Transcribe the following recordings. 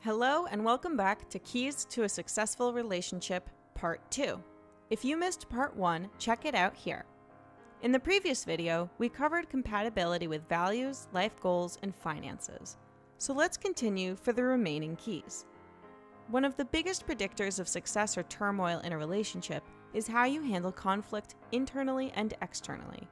Hello and welcome back to Keys to a Successful Relationship Part 2. If you missed Part 1, check it out here. In the previous video, we covered compatibility with values, life goals, and finances. So let's continue for the remaining keys. One of the biggest predictors of success or turmoil in a relationship is how you handle conflict internally and externally.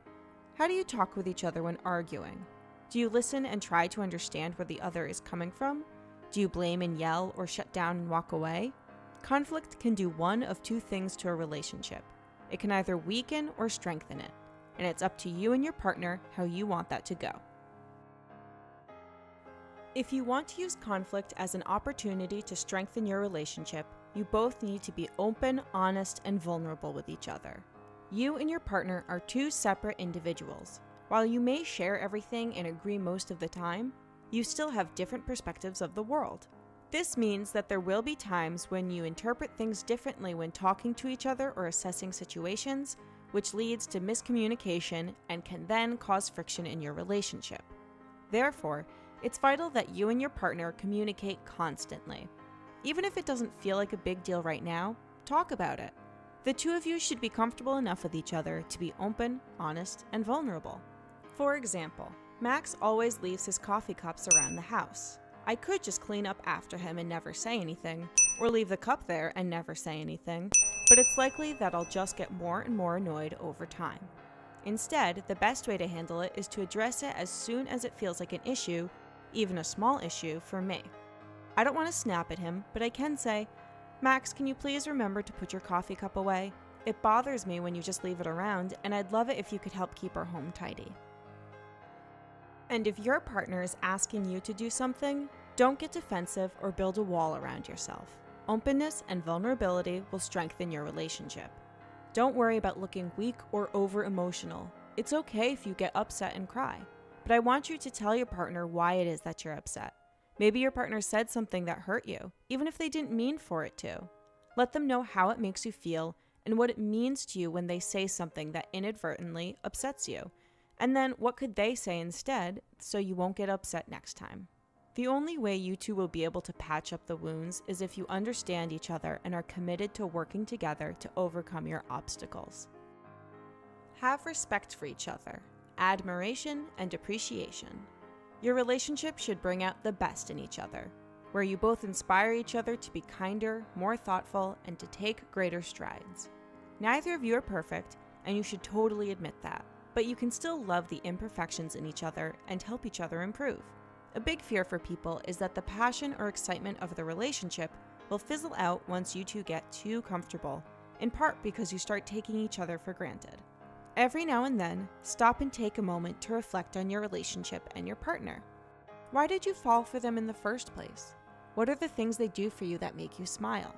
How do you talk with each other when arguing? Do you listen and try to understand where the other is coming from? Do you blame and yell or shut down and walk away? Conflict can do one of two things to a relationship. It can either weaken or strengthen it, and it's up to you and your partner how you want that to go. If you want to use conflict as an opportunity to strengthen your relationship, you both need to be open, honest, and vulnerable with each other. You and your partner are two separate individuals. While you may share everything and agree most of the time, you still have different perspectives of the world. This means that there will be times when you interpret things differently when talking to each other or assessing situations, which leads to miscommunication and can then cause friction in your relationship. Therefore, it's vital that you and your partner communicate constantly. Even if it doesn't feel like a big deal right now, talk about it. The two of you should be comfortable enough with each other to be open, honest, and vulnerable. For example, Max always leaves his coffee cups around the house. I could just clean up after him and never say anything, or leave the cup there and never say anything, but it's likely that I'll just get more and more annoyed over time. Instead, the best way to handle it is to address it as soon as it feels like an issue, even a small issue, for me. I don't want to snap at him, but I can say, "Max, can you please remember to put your coffee cup away? It bothers me when you just leave it around, and I'd love it if you could help keep our home tidy." And if your partner is asking you to do something, don't get defensive or build a wall around yourself. Openness and vulnerability will strengthen your relationship. Don't worry about looking weak or over-emotional. It's okay if you get upset and cry, but I want you to tell your partner why it is that you're upset. Maybe your partner said something that hurt you, even if they didn't mean for it to. Let them know how it makes you feel and what it means to you when they say something that inadvertently upsets you. And then what could they say instead so you won't get upset next time? The only way you two will be able to patch up the wounds is if you understand each other and are committed to working together to overcome your obstacles. Have respect for each other, admiration, and appreciation. Your relationship should bring out the best in each other, where you both inspire each other to be kinder, more thoughtful, and to take greater strides. Neither of you are perfect, and you should totally admit that. But you can still love the imperfections in each other and help each other improve. A big fear for people is that the passion or excitement of the relationship will fizzle out once you two get too comfortable, in part because you start taking each other for granted. Every now and then, stop and take a moment to reflect on your relationship and your partner. Why did you fall for them in the first place? What are the things they do for you that make you smile?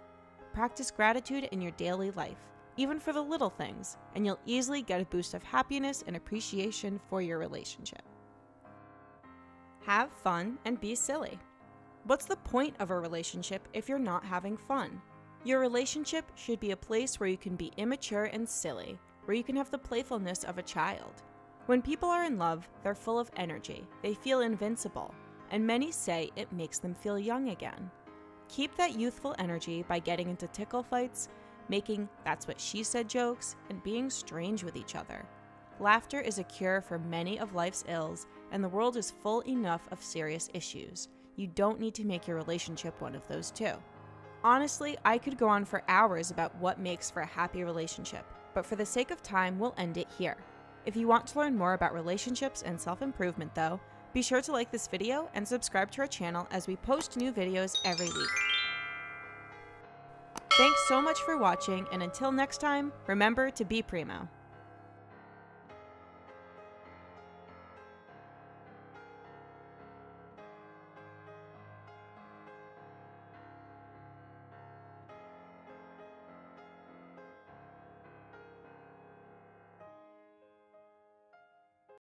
Practice gratitude in your daily life, even for the little things, and you'll easily get a boost of happiness and appreciation for your relationship. Have fun and be silly. What's the point of a relationship if you're not having fun? Your relationship should be a place where you can be immature and silly, where you can have the playfulness of a child. When people are in love, they're full of energy, they feel invincible, and many say it makes them feel young again. Keep that youthful energy by getting into tickle fights, making "that's what she said" jokes, and being strange with each other. Laughter is a cure for many of life's ills, and the world is full enough of serious issues. You don't need to make your relationship one of those too. Honestly, I could go on for hours about what makes for a happy relationship, but for the sake of time, we'll end it here. If you want to learn more about relationships and self-improvement though, be sure to like this video and subscribe to our channel as we post new videos every week. Thanks so much for watching, and until next time, remember to be primo.